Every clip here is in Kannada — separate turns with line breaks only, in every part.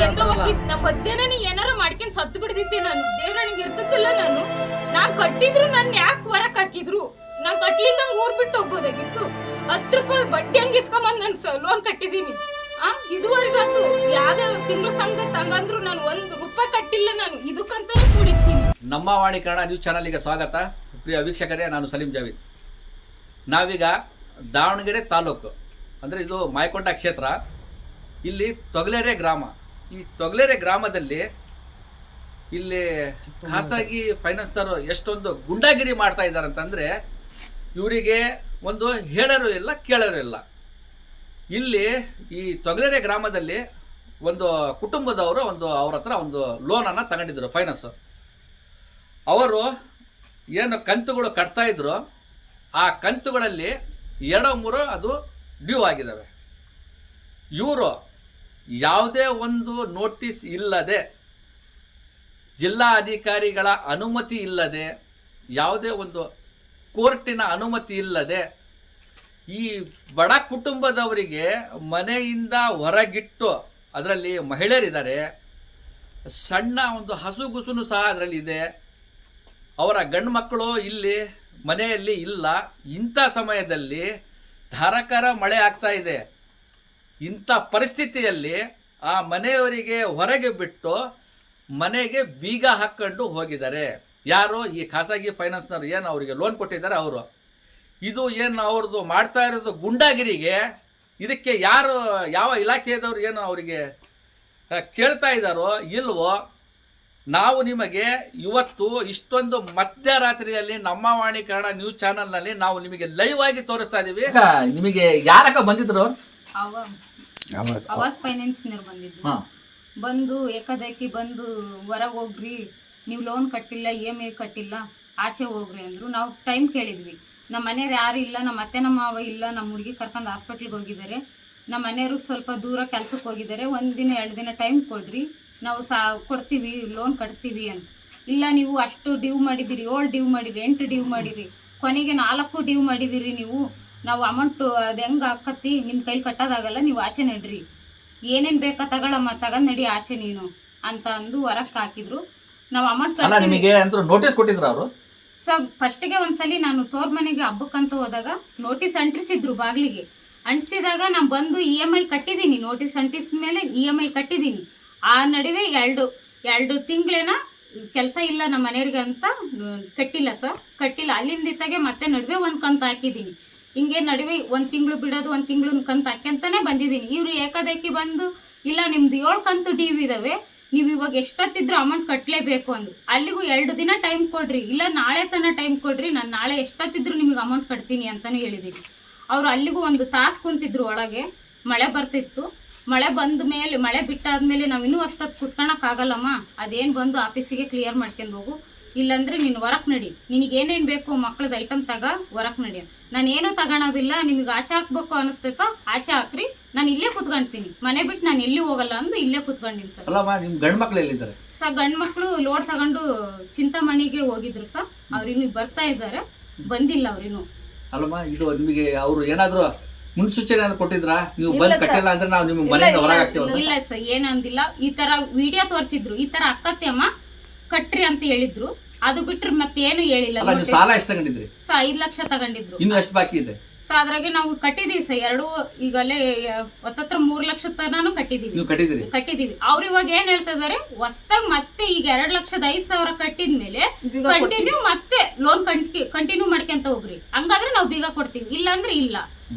ಎಂತ ಹೋಗಿದ್ ನಮ್ಮ ಮಧ್ಯಾಹ್ನ ಏನಾರ ಮಾಡ್ಕೊಂಡ್ ಸತ್ತು ಬಿಡ್ತಿದ್ದೆ ನಾನು. ದೇವ್ರನಿಗೆ ಇರ್ತದಿಲ್ಲ. ನಾನ್ ಕಟ್ಟಿದ್ರು ನನ್ ಯಾಕೆ ಹೊರಕ್ ಹಾಕಿದ್ರು? ನಾನ್ ಕಟ್ಲಿಲ್ದಂಗ್ ಊರ್ ಬಿಟ್ಟು ಹೋಗ್ಬೋದಾಗಿತ್ತು. 10 ರೂಪಾಯಿ ಬಡ್ಡಿ ಹಂಗ ಇಸ್ಕೊಂಬಂದ್ ನನ್ ಲೋನ್ ಕಟ್ಟಿದೀನಿ. ಇದುವರೆಗಾತು ಯಾವ್ದೇ ತಿಂಗಳ ಸಂಘ ತಗಂದ್ರು ನಾನು 1 ರೂಪಾಯಿ ಕಟ್ಟಿಲ್ಲ. ನಾನು ಇದಕ್ಕಂತಾನೆ ಕುಡಿತೀನಿ.
ನಮ್ಮ ವಾಣಿ ಕನ್ನಡ ನ್ಯೂಸ್ ಚಾನಲ್ಗೆ ಸ್ವಾಗತ. ಪ್ರಿಯ ವೀಕ್ಷಕರೇ, ನಾನು ಸಲೀಂ ಜಾವೀದ್. ನಾವೀಗ ದಾವಣಗೆರೆ ತಾಲೂಕು ಅಂದರೆ ಇದು ಮಾಯಕೊಂಡ ಕ್ಷೇತ್ರ. ಇಲ್ಲಿ ತೊಗಲೇರೆ ಗ್ರಾಮ. ಈ ತೊಗಲೇರೆ ಗ್ರಾಮದಲ್ಲಿ ಇಲ್ಲಿ ಖಾಸಗಿ ಫೈನಾನ್ಸ್ನವರು ಎಷ್ಟೊಂದು ಗುಂಡಾಗಿರಿ ಮಾಡ್ತಾ ಇದ್ದಾರೆ ಅಂತಂದರೆ ಇವರಿಗೆ ಒಂದು ಹೇಳೋರು ಇಲ್ಲ, ಕೇಳೋರು ಇಲ್ಲ. ಇಲ್ಲಿ ಈ ತೊಗಲೇರೆ ಗ್ರಾಮದಲ್ಲಿ ಒಂದು ಕುಟುಂಬದವರು ಅವ್ರ ಹತ್ರ ಒಂದು ಲೋನನ್ನು ತಗೊಂಡಿದ್ರು, ಫೈನಾನ್ಸ್. ಅವರು ಏನು ಕಂತುಗಳು ಕಟ್ತಾ ಇದ್ರು, ಆ ಕಂತುಗಳಲ್ಲಿ 2-3 ಅದು ಡ್ಯೂ ಆಗಿದ್ದಾವೆ. ಇವರು ಯಾವುದೇ ಒಂದು ನೋಟಿಸ್ ಇಲ್ಲದೆ, ಜಿಲ್ಲಾ ಅಧಿಕಾರಿಗಳ ಅನುಮತಿ ಇಲ್ಲದೆ, ಯಾವುದೇ ಒಂದು ಕೋರ್ಟಿನ ಅನುಮತಿ ಇಲ್ಲದೆ ಈ ಬಡ ಕುಟುಂಬದವರಿಗೆ ಮನೆಯಿಂದ ಹೊರಗಿಟ್ಟು, ಅದರಲ್ಲಿ ಮಹಿಳೆಯರಿದ್ದಾರೆ, ಸಣ್ಣ ಒಂದು ಹಸುಗುಸುನು ಸಹ ಅದರಲ್ಲಿ ಇದೆ, ಅವರ ಗಂಡು ಮಕ್ಕಳು ಇಲ್ಲಿ ಮನೆಯಲ್ಲಿ ಇಲ್ಲ. ಇಂಥ ಸಮಯದಲ್ಲಿ ಧಾರಾಕಾರ ಮಳೆ ಆಗ್ತಾ ಇದೆ. ಇಂಥ ಪರಿಸ್ಥಿತಿಯಲ್ಲಿ ಆ ಮನೆಯವರಿಗೆ ಹೊರಗೆ ಬಿಟ್ಟು ಮನೆಗೆ ಬೀಗ ಹಾಕ್ಕೊಂಡು ಹೋಗಿದ್ದಾರೆ. ಯಾರು? ಈ ಖಾಸಗಿ ಫೈನಾನ್ಸ್ನವ್ರು ಏನು ಅವರಿಗೆ ಲೋನ್ ಕೊಟ್ಟಿದ್ದಾರೆ ಅವರು. ಇದು ಏನು ಅವ್ರದ್ದು ಮಾಡ್ತಾ ಇರೋದು ಗುಂಡಾಗಿರಿಗೆ. ಇದಕ್ಕೆ ಯಾರು, ಯಾವ ಇಲಾಖೆಯದವ್ರು ಏನು ಅವರಿಗೆ ಕೇಳ್ತಾ ಇದ್ದಾರೋ ಇಲ್ವೋ? ನಾವು ನಿಮಗೆ ಇವತ್ತು ಇಷ್ಟೊಂದು ಮಧ್ಯರಾತ್ರಿಯಲ್ಲಿ ನಮ್ಮ ವಾಣಿ ಕನ್ನಡ ನ್ಯೂಸ್ ಚಾನಲ್ನಲ್ಲಿ ನಾವು ನಿಮಗೆ ಲೈವ್ ಆಗಿ ತೋರಿಸ್ತಾ ಇದ್ದೀವಿ. ನಿಮಗೆ ಯಾರಕ್ಕ ಬಂದಿದ್ರು?
ಆವಾಸ್ ಫೈನಾನ್ಸ್ನವ್ರು ಬಂದಿದ್ರು. ಬಂದು ಏಕಾಏಕಿ ಬಂದು ಹೊರಗೆ ಹೋಗ್ರಿ, ನೀವು ಲೋನ್ ಕಟ್ಟಿಲ್ಲ, EMI ಕಟ್ಟಿಲ್ಲ, ಆಚೆ ಹೋಗ್ರಿ ಅಂದರು. ನಾವು ಟೈಮ್ ಕೇಳಿದ್ವಿ. ನಮ್ಮ ಮನೆಯವ್ರು ಯಾರು ಇಲ್ಲ, ನಮ್ಮ ಅತ್ತೆ ನಮ್ಮ ಮಾವ ಇಲ್ಲ, ನಮ್ಮ ಹುಡುಗಿ ಕರ್ಕೊಂಡು ಹಾಸ್ಪಿಟ್ಲಿಗೆ ಹೋಗಿದ್ದಾರೆ, ನಮ್ಮ ಮನೆಯವ್ರು ಸ್ವಲ್ಪ ದೂರ ಕೆಲ್ಸಕ್ಕೆ ಹೋಗಿದ್ದಾರೆ, 1 ದಿನ 2 ದಿನ ಟೈಮ್ ಕೊಡ್ರಿ, ನಾವು ಕೊಡ್ತೀವಿ, ಲೋನ್ ಕಟ್ತೀವಿ ಅಂತ. ಇಲ್ಲ, ನೀವು ಅಷ್ಟು ಡ್ಯೂ ಮಾಡಿದ್ದೀರಿ, 7 ಡ್ಯೂ ಮಾಡಿರಿ, 8 ಡ್ಯೂ ಮಾಡಿರಿ, ಕೊನೆಗೆ 4 ಡ್ಯೂ ಮಾಡಿದ್ದೀರಿ ನೀವು. ನಾವು ಅಮೌಂಟು ಅದು ಹೆಂಗೆ ಹಾಕತ್ತಿ, ನಿಮ್ಮ ಕೈಲಿ ಕಟ್ಟೋದಾಗಲ್ಲ, ನೀವು ಆಚೆ ನಡ್ರಿ, ಏನೇನು ಬೇಕಾ ತಗೊಳಮ್ಮ, ತಗೊಂಡು ನಡಿ ಆಚೆ ನೀನು ಅಂತ ಅಂದು ಹೊರಕ್ಕೆ ಹಾಕಿದ್ರು. ನಾವು ಅಮೌಂಟ್
ನಿಮಗೆ ನೋಟಿಸ್ ಕೊಟ್ಟಿದ್ರು ಅವರು.
ಫಸ್ಟಿಗೆ ಒಂದ್ಸಲಿ ನಾನು ತೋರ್ ಮನೆಗೆ ಹಬ್ಬಕ್ಕಂತ ಹೋದಾಗ ನೋಟಿಸ್ ಅಂಟಿಸಿದ್ರು ಬಾಗಿಲಿಗೆ. ಅಂಟಿಸಿದಾಗ ನಾನು ಬಂದು EMI ಕಟ್ಟಿದ್ದೀನಿ. ನೋಟಿಸ್ ಅಂಟಿಸಿದ ಮೇಲೆ EMI ಕಟ್ಟಿದ್ದೀನಿ. ಆ ನಡುವೆ ಎರಡು ತಿಂಗಳೇನ ಕೆಲಸ ಇಲ್ಲ ನಮ್ಮ ಮನೆಯವ್ರಿಗೆ ಅಂತ ಕಟ್ಟಿಲ್ಲ ಸರ್, ಕಟ್ಟಿಲ್ಲ. ಅಲ್ಲಿಂದ ಇತ್ತಾಗೆ ಮತ್ತೆ ನಡುವೆ ಒಂದು ಕಂತು ಹಾಕಿದ್ದೀನಿ. ಹಿಂಗೆ ನಡುವೆ 1 ತಿಂಗಳು ಬಿಡೋದು, 1 ತಿಂಗಳು ಕಂತು ಹಾಕ್ಯಂತಾನೆ ಬಂದಿದ್ದೀನಿ. ಇವರು ಏಕಾಏಕಿ ಬಂದು ಇಲ್ಲ, ನಿಮ್ದು 7 ಕಂತು ಡ್ಯೂ ಇದಾವೆ, ನೀವು ಇವಾಗ ಎಷ್ಟೊತ್ತಿದ್ರು ಅಮೌಂಟ್ ಕಟ್ಟಲೇಬೇಕು ಅಂದ್ರು. ಅಲ್ಲಿಗೂ 2 ದಿನ ಟೈಮ್ ಕೊಡ್ರಿ, ಇಲ್ಲ ನಾಳೆ ತನಕ ಟೈಮ್ ಕೊಡ್ರಿ, ನಾನು ನಾಳೆ ಎಷ್ಟೊತ್ತಿದ್ರು ನಿಮಗೆ ಅಮೌಂಟ್ ಕಟ್ತೀನಿ ಅಂತಾನು ಹೇಳಿದ್ದೀನಿ. ಅವರು ಅಲ್ಲಿಗೂ 1 ತಾಸು ಕುಂತಿದ್ರು ಒಳಗೆ. ಮಳೆ ಬರ್ತಿತ್ತು. ಮಳೆ ಬಂದ ಮೇಲೆ, ಮಳೆ ಬಿಟ್ಟಾದ್ಮೇಲೆ ನಾವು ಇನ್ನೂ ಅಷ್ಟೊತ್ತು ಕುತ್ಕೊಳಕ್ಕಾಗಲ್ಲಮ್ಮ, ಅದೇನು ಬಂದು ಆಫೀಸಿಗೆ ಕ್ಲಿಯರ್ ಮಾಡ್ಕೊಂಡು ಹೋಗು, ಇಲ್ಲಾಂದ್ರೆ ನೀನು ಹೊರಕ್ಕೆ ನಡಿ, ನಿನಗೇನೇನು ಬೇಕು ಮಕ್ಳದ್ದು ಐಟಮ್ ತಗ, ಹೊರಕ್ಕೆ ನಡಿ. ನಾನು ಏನೂ ತಗೊಳೋದಿಲ್ಲ, ನಿಮಗೆ ಆಚೆ ಹಾಕ್ಬೇಕು ಅನಿಸ್ತೈತಾ ಆಚೆ ಹಾಕ್ರಿ, ನಾನು ಇಲ್ಲೇ ಕುತ್ಕೊಂತೀನಿ, ಮನೆ ಬಿಟ್ಟು ನಾನು ಎಲ್ಲಿ ಹೋಗಲ್ಲ ಅಂದು ಇಲ್ಲೇ ಕುತ್ಕೊಂಡಿನಿ ಸರ್.
ಗಂಡು ಮಕ್ಳು ಎಲ್ಲಿದ್ದಾರೆ
ಸರ್? ಗಂಡು ಮಕ್ಕಳು ಲೋಡ್ ತಗೊಂಡು ಚಿಂತಾಮಣಿಗೆ ಹೋಗಿದ್ರು ಸರ್. ಅವ್ರಿನ್ನು ಬರ್ತಾ ಇದ್ದಾರೆ, ಬಂದಿಲ್ಲ ಅವ್ರಿನ್ನು.
ಅಲ್ಲಮ್ಮ, ಇದು ನಿಮಗೆ ಅವರು ಏನಾದ್ರು ಮುನ್ಸೂಚನೆ ಕೊಟ್ಟಿದ್ರಾ? ನೀವು ಬಂದ್ ಕಟ್ಟಿಲ್ಲ ಅಂದ್ರೆ ನಾವು ನಿಮ್ಮ ಮನೆಯಿಂದ ಹೊರಗೆ ಹಾಕ್ತೀವಿ?
ಇಲ್ಲ ಸರ್, ಏನಂದಿಲ್ಲ. ಈ ತರ ವಿಡಿಯೋ ತೋರಿಸಿದ್ರು, ಈ ತರ ಅಕ್ಕತ್ತೆ ಅಮ್ಮ ಕಟ್ರಿ ಅಂತ ಹೇಳಿದ್ರು. ಅದು ಬಿಟ್ರೆ ಮತ್ತೇನು ಹೇಳಿಲ್ಲ.
ಸಾಲ ಎಷ್ಟು ತಗೊಂಡಿದ್ರಿ?
5 ಲಕ್ಷ ತಗೊಂಡಿದ್ರು.
ಇನ್ನು ಎಷ್ಟು ಬಾಕಿ ಇದೆ?
ಅದ್ರಾಗೆ ನಾವು ಕಟ್ಟಿದೀವಿ ಸರ್, 2 ಈಗಲೇ 3 ಲಕ್ಷ ತನೂ ಕಟ್ಟಿದೀವಿ. ಅವ್ರು ಇವಾಗ ಏನ್ ಹೇಳ್ತಾ ಇದಾರೆ, ಹೊಸದಾಗಿ ಮತ್ತೆ ಈಗ 2,05,000 ಕಟ್ಟಿದ್ಮೇಲೆ ಕಂಟಿನ್ಯೂ ಮತ್ತೆ ಲೋನ್ ಕಂಟಿನ್ಯೂ ಮಾಡ್ಕೊಂತ ಹೋಗ್ರಿ, ಹಂಗಾದ್ರೆ ನಾವು ಬೀಗ ಕೊಡ್ತೀವಿ, ಇಲ್ಲ ಅಂದ್ರೆ ಇಲ್ಲ.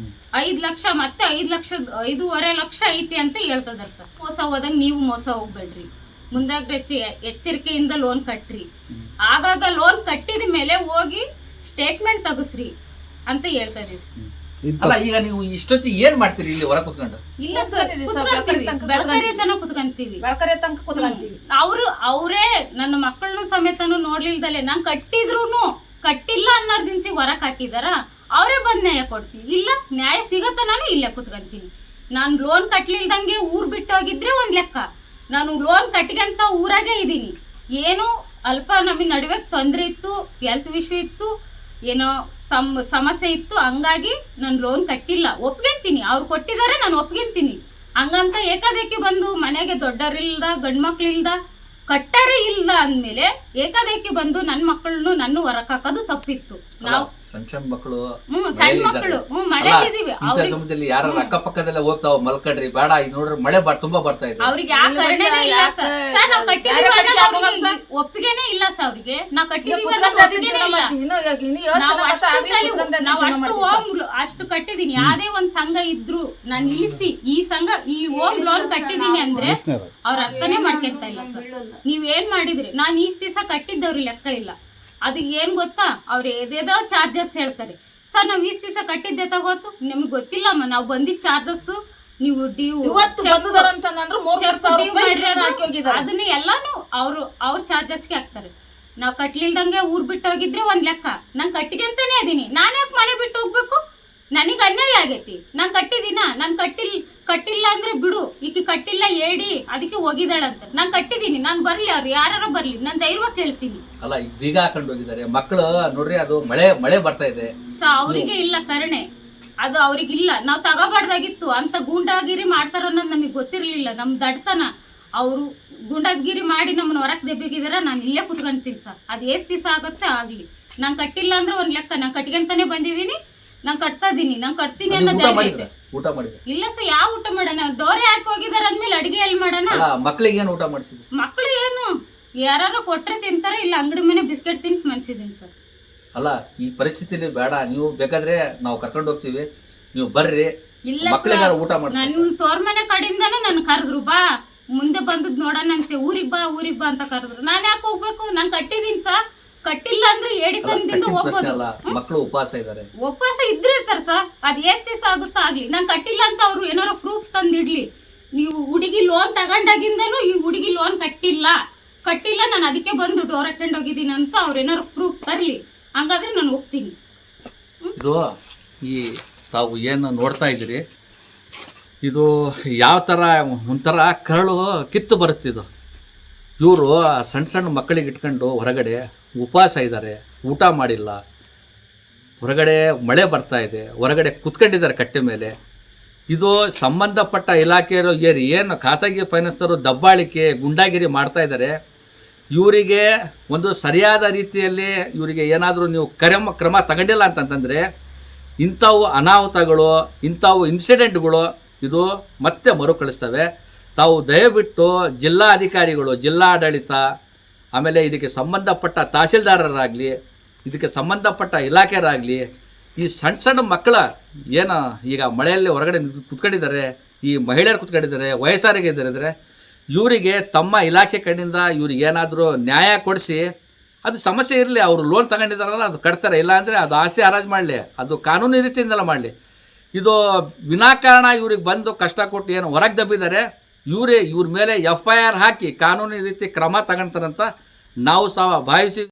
5 ಲಕ್ಷ ಮತ್ತೆ 5,5,5.5 ಲಕ್ಷ ಐತಿ ಅಂತ ಹೇಳ್ತಾ ಇದಾರೆ ಸರ್. ಮೋಸ ಹೋದಾಗ ನೀವು ಮೋಸ ಹೋಗ್ಬೇಡ್ರಿ, ಮುಂದಾಗ್ರೆ ಎಚ್ಚರಿಕೆಯಿಂದ ಲೋನ್ ಕಟ್ರಿ. ಆಗಾಗ ಲೋನ್ ಕಟ್ಟಿದ ಮೇಲೆ ಹೋಗಿ ಸ್ಟೇಟ್ಮೆಂಟ್ ತಗಸ್ರಿ ಅಂತ ಹೇಳ್ತಾ ಇದೀವಿ.
ಅಲ್ಲ, ಈಗ ನೀವು ಇಷ್ಟೊತ್ತಿ ಏನ್ ಮಾಡ್ತೀರಿ ಇಲ್ಲಿ ಹೊರ ಕುತ್ಕೊಂಡು?
ಇಲ್ಲ ಸರ್, ಬೆಳಕರಿ ತನಕ ಕುತ್ಕೊಂತೀವಿ. ಅವರೇ ನನ್ನ ಮಕ್ಕಳನ್ನು ಸಮೇತನು ನೋಡ್ಲಿಲ್ದಲೆ ನಾನು ಕಟ್ಟಿಲ್ಲ ಅನ್ನೋರ್ ದಿನಸಿ ಹೊರಕ್ ಹಾಕಿದಾರ, ಅವರೇ ಬಂದ್ ನ್ಯಾಯ ಕೊಡ್ತೀನಿ. ಇಲ್ಲ, ನ್ಯಾಯ ಸಿಗತ್ತ ನಾನು ಇಲ್ಲೇ ಕುತ್ಕೊಂತೀನಿ. ನಾನು ಲೋನ್ ಕಟ್ಲಿಲ್ದಂಗೆ ಊರ್ ಬಿಟ್ಟು ಹೋಗಿದ್ರೆ ಒಂದ್ ಲೆಕ್ಕ, ನಾನು ಲೋನ್ ಕಟ್ಟಿಗಂತ ಊರಾಗೆ ಇದ್ದೀನಿ. ಏನು ಅಲ್ಪ ನಮಗೆ ನಡುವೆ ತೊಂದರೆ ಇತ್ತು, ಹೆಲ್ತ್ ವಿಷಯ ಇತ್ತು, ಏನೋ ಸಮಸ್ಯೆ ಇತ್ತು, ಹಂಗಾಗಿ ನಾನು ಲೋನ್ ಕಟ್ಟಿಲ್ಲ, ಒಪ್ಕೊಂತೀನಿ. ಅವ್ರು ಕೊಟ್ಟಿದ್ದಾರೆ, ನಾನು ಒಪ್ಕೊಂತೀನಿ. ಹಂಗಂತ ಏಕಾದೇಕಿ ಬಂದು ಮನೆಗೆ ದೊಡ್ಡರಿಲ್ದ ಗಂಡ್ ಮಕ್ಳಿಲ್ದ ಕಟ್ಟರೆ ಇಲ್ಲ ಅಂದ್ಮೇಲೆ ಏಕಾದೇಕಿ ಬಂದು ನನ್ನ ಮಕ್ಕಳನ್ನು ನನ್ನ ಹೊರಕ್ ಹಾಕೋದು ತಪ್ಪಿತ್ತು. ನಾವು
ಸಣ್ಣ ಸಣ್ಣ ಮಕ್ಕಳು
ಸಣ್ಣ ಮಕ್ಕಳು ಮಳೆಲಿದೀವಿ
ಸಮಯದಲ್ಲಿ ಯಾರು ಅಕ್ಕಪಕ್ಕದಲ್ಲೇ ಹೋಗ್ತಾವ ಮಲ್ಕಡ್ರಿ ಬೇಡ ಇದು ನೋಡ್ರಿ ಮಳೆ ತುಂಬಾ ಬರ್ತಾ ಇದೆ.
ಅವ್ರಿಗೆ ಯಾವ ಕಾರಣನೇ ಇಲ್ಲ ಸರ್. ನಾವ್ ಕಟ್ಟಿದೀವಿ ಒಪ್ಪಿಗೆನೇ ಇಲ್ಲ ಸರ್ ಅವ್ರಿಗೆ. ನಾವ್ ಕಟ್ಟಿದೀವಿ ಅಷ್ಟು ಕಟ್ಟಿದೀನಿ. ಯಾವ್ದೇ ಒಂದ್ ಸಂಘ ಇದ್ರು ನಾನು ನಿಲ್ಲಿಸಿ ಈ ಹೋಮ್ ಲೋನ್ ಕಟ್ಟಿದೀನಿ ಅಂದ್ರೆ ಅವ್ರ ಅರ್ಥನೇ ಮಾಡ್ಕೊಂತ ಇಲ್ಲ ಸರ್. ನೀವ್ ಏನ್ ಮಾಡಿದ್ರಿ? ನಾನ್ ಈಸ್ ದಿವಸ ಕಟ್ಟಿದ್ದವ್ರಿ ಲೆಕ್ಕ ಇಲ್ಲ. ಅದು ಏನ್ ಗೊತ್ತಾ, ಅವ್ರು ಏದೇದೋ ಚಾರ್ಜಸ್ ಹೇಳ್ತಾರೆ ಸರ್. ನಾವ್ ಈಸ್ ದಿವಸ ಕಟ್ಟಿದ್ದೆ ತಗೋತು ನಿಮ್ಗೆ ಗೊತ್ತಿಲ್ಲಮ್ಮ. ನಾವು ಬಂದಿದ್ ಚಾರ್ಜಸ್ ನೀವು ಅದನ್ನ ಎಲ್ಲಾನು ಅವ್ರ ಚಾರ್ಜಸ್ಗೆ ಹಾಕ್ತಾರೆ. ನಾವ್ ಕಟ್ಲಿಲ್ದಂಗೆ ಊರ್ ಬಿಟ್ಟು ಹೋಗಿದ್ರೆ ಒಂದ್ ಲೆಕ್ಕ. ನಾನ್ ಕಟ್ಟಿಗೆಂತಾನೆ ಅದೀನಿ. ನಾನ್ ಯಾಕೆ ಮನೆ ಬಿಟ್ಟು ಹೋಗ್ಬೇಕು? ನನಗೆ ಅನ್ಯಾಯ ಆಗೈತಿ. ನಾನ್ ಕಟ್ಟಿದೀನ? ನಾನ್ ಕಟ್ಟಿಲ್ಲ ಅಂದ್ರೆ ಬಿಡು, ಈಕಿ ಕಟ್ಟಿಲ್ಲ ಏಡಿ ಅದಕ್ಕೆ ಹೋಗಿದ್ದಾಳಂತ. ನಾನ್ ಕಟ್ಟಿದೀನಿ, ನಾನ್ ಬರ್ಲಿ, ಅವ್ರು ಯಾರು ಬರ್ಲಿ, ನಾನ್ ಧೈರ್ಯವಾಗಿ ಹೇಳ್ತೀನಿ.
ಅಲ್ಲ ಈಗ ಬೀಗ ಹಾಕೊಂಡು ಹೋಗಿದ್ದಾರೆ ಮಕ್ಕಳು ನೋಡ್ರಿ. ಅದು ಮಳೆ ಬರ್ತಾ ಇದೆ.
ಅವರಿಗೆ ಇಲ್ಲ ಕರುಣೆ, ಅದು ಅವ್ರಿಗಿಲ್ಲ. ನಾವ್ ತಗೋಬಾರ್ದಾಗಿತ್ತು. ಅಂತ ಗೂಂಡಾಗಿರಿ ಮಾಡ್ತಾರ ಅನ್ನೋದು ನಮಗ್ ಗೊತ್ತಿರ್ಲಿಲ್ಲ. ನಮ್ ದಡ್ತನ ಅವ್ರು ಗುಂಡಾಗಿರಿ ಮಾಡಿ ನಮ್ಮನ್ನ ಹೊರಕ್ ದೆಬ್ಬಿಗಿದಾರ. ನಾನು ಇಲ್ಲೇ ಕುತ್ಕೊಂತೀನಿ ಸರ್. ಅದ್ ಎಷ್ಟ್ ದಿವಸ ಆಗುತ್ತೆ ಆಗ್ಲಿ. ನಾನ್ ಕಟ್ಟಿಲ್ಲ ಅಂದ್ರೆ ಒಂದ್ ಲೆಕ್ಕ. ನಾನ್ ಕಟ್ಕೊಂತಾನೆ ಬಂದಿದೀನಿ, ನಾನ್ ಕಟ್ತಾ ಇದೀನಿ, ನಾನ್ ಕಟ್ತೀನಿ ಅನ್ನೋದು
ಊಟ ಮಾಡಿದೆ
ಇಲ್ಲ ಸರ್. ಯಾವ ಊಟ ಮಾಡೋಣ? ಡೋರೆ ಹಾಕಿ ಹೋಗಿದಾರ ಅಂದ್ಮೇಲೆ ಅಡಿಗೆ ಎಲ್ಲಿ ಮಾಡೋಣ?
ಮಕ್ಳಿಗೆ ಏನು ಊಟ ಮಾಡಿಸಿದ್ವಿ?
ಮಕ್ಳು ಏನು ಯಾರು ಕೊಟ್ರೆ ತಿಂತಾರ, ಇಲ್ಲ ಅಂಗಡಿ ಮನೆ ಬಿಸ್ಕೆಟ್ ತಿನ್ಸ್ ಮನ್ಸಿದೀನಿ ಸರ್.
ಅಲ್ಲ ಈ ಪರಿಸ್ಥಿತಿಲಿ ಬೇಡ, ನೀವು ಬೇಕಾದ್ರೆ ನಾವು ಕರ್ಕೊಂಡು ಹೋಗ್ತೀವಿ, ನೀವು ಬರ್ರಿ.
ಇಲ್ಲ
ಮಕ್ಳಿಗೆ ಊಟ ಮಾಡಿ.
ನನ್ ತೋರ್ ಮನೆ ಕಡೆಯಿಂದಾನು ನನ್ ಕರೆದ್ರು, ಬಾ ಮುಂದೆ ಬಂದದ್ ನೋಡೋಣ ಅಂತೆ, ಊರಿಗ್ ಬಾ ಅಂತ ಕರೆದ್ರು. ನಾನ್ ಯಾಕೆ ಹೋಗ್ಬೇಕು? ನಾನ್ ಕಟ್ಟಿದೀನಿ ಸರ್. ಕಟ್ಟಿಲ್ಲ ಅಂದ್ರೆ ಏಡಿ ತಂದಿಂದ ಹೋಗ್ಬೋದು.
ಮಕ್ಕಳು ಉಪವಾಸ ಇದಾರೆ.
ಉಪವಾಸ ಇದ್ರಿರ್ತಾರ ಸರ್. ಅದ್ ಎಷ್ಟ್ ದಿವಸ ಆಗುತ್ತಾ ಆಗ್ಲಿ. ನಾನ್ ಕಟ್ಟಿಲ್ಲ ಅಂತ ಅವ್ರು ಏನಾರ ಪ್ರೂಫ್ ತಂದಿಡ್ಲಿ. ನೀವು ಹುಡುಗಿ ಲೋನ್ ತಗೊಂಡಾಗಿಂದನು ಈ ಹುಡುಗಿ ಲೋನ್ ಕಟ್ಟಿಲ್ಲ ನಾನು ಅದಕ್ಕೆ ಬಂದು ಡೋರ್ ಹಾಕೊಂಡ್ ಹೋಗಿದ್ದೀನಿ ಅಂತ ಅವ್ರ ಏನಾರು ಪ್ರೂಫ್ ತರ್ಲಿ. ಹಂಗಾದ್ರೆ ನಾನು ಹೋಗ್ತೀನಿ.
ಇದು ಈ ತಾವು ಏನು ನೋಡ್ತಾ ಇದ್ದೀರಿ, ಇದು ಯಾವ ಥರ ಒಂಥರ ಕರಳು ಕಿತ್ತು ಬರುತ್ತಿದ್ದು. ಇವರು ಸಣ್ಣ ಮಕ್ಕಳಿಗೆ ಇಟ್ಕೊಂಡು ಹೊರಗಡೆ ಉಪವಾಸ ಇದ್ದಾರೆ, ಊಟ ಮಾಡಿಲ್ಲ, ಹೊರಗಡೆ ಮಳೆ ಬರ್ತಾ ಇದೆ, ಹೊರಗಡೆ ಕುತ್ಕೊಂಡಿದ್ದಾರೆ ಕಟ್ಟೆ ಮೇಲೆ. ಇದು ಸಂಬಂಧಪಟ್ಟ ಇಲಾಖೆಯವರು ಏನು ಖಾಸಗಿ ಫೈನಾನ್ಸ್ನವರು ದಬ್ಬಾಳಿಕೆ ಗುಂಡಾಗಿರಿ ಮಾಡ್ತಾ ಇದ್ದಾರೆ. ಇವರಿಗೆ ಒಂದು ಸರಿಯಾದ ರೀತಿಯಲ್ಲಿ ಇವರಿಗೆ ಏನಾದರೂ ನೀವು ಕ್ರಮ ತಗೊಂಡಿಲ್ಲ ಅಂತಂತಂದರೆ ಇಂಥವು ಅನಾಹುತಗಳು, ಇಂಥವು ಇನ್ಸಿಡೆಂಟ್ಗಳು ಇದು ಮತ್ತೆ ಮರುಕಳಿಸ್ತವೆ. ತಾವು ದಯವಿಟ್ಟು ಜಿಲ್ಲಾ ಅಧಿಕಾರಿಗಳು, ಜಿಲ್ಲಾಡಳಿತ, ಆಮೇಲೆ ಇದಕ್ಕೆ ಸಂಬಂಧಪಟ್ಟ ತಹಸೀಲ್ದಾರರಾಗಲಿ, ಇದಕ್ಕೆ ಸಂಬಂಧಪಟ್ಟ ಇಲಾಖೆಯರಾಗಲಿ, ಈ ಸಣ್ಣ ಮಕ್ಕಳ ಏನು ಈಗ ಮಳೆಯಲ್ಲಿ ಹೊರಗಡೆ ಕುತ್ಕೊಂಡಿದ್ದಾರೆ, ಈ ಮಹಿಳೆಯರು ಕುತ್ಕೊಂಡಿದ್ದಾರೆ, ವಯಸ್ಸಾರಿಗೆ ಇದ್ದಾರೆ, ಇವರಿಗೆ ತಮ್ಮ ಇಲಾಖೆ ಕಡೆಯಿಂದ ಇವ್ರಿಗೆ ಏನಾದರೂ ನ್ಯಾಯ ಕೊಡಿಸಿ, ಅದು ಸಮಸ್ಯೆ ಇರಲಿ. ಅವರು ಲೋನ್ ತಗೊಂಡಿದ್ದಾರಲ್ಲ ಅದು ಕಟ್ತಾರೆ, ಇಲ್ಲಾಂದರೆ ಅದು ಆಸ್ತಿ ಹರಾಜು ಮಾಡಲಿ, ಅದು ಕಾನೂನು ರೀತಿಯಿಂದಲೇ ಮಾಡಲಿ. ಇದು ವಿನಾಕಾರಣ ಇವ್ರಿಗೆ ಬಂದು ಕಷ್ಟ ಕೊಟ್ಟು ಏನು ಹೊರಗೆ ದಬ್ಬಿದ್ದಾರೆ, ಇವ್ರ ಮೇಲೆ FIR ಹಾಕಿ ಕಾನೂನು ರೀತಿ ಕ್ರಮ ತಗೊಳ್ತಾರಂತ ನಾವು ಸಹ ಭಾವಿಸಿ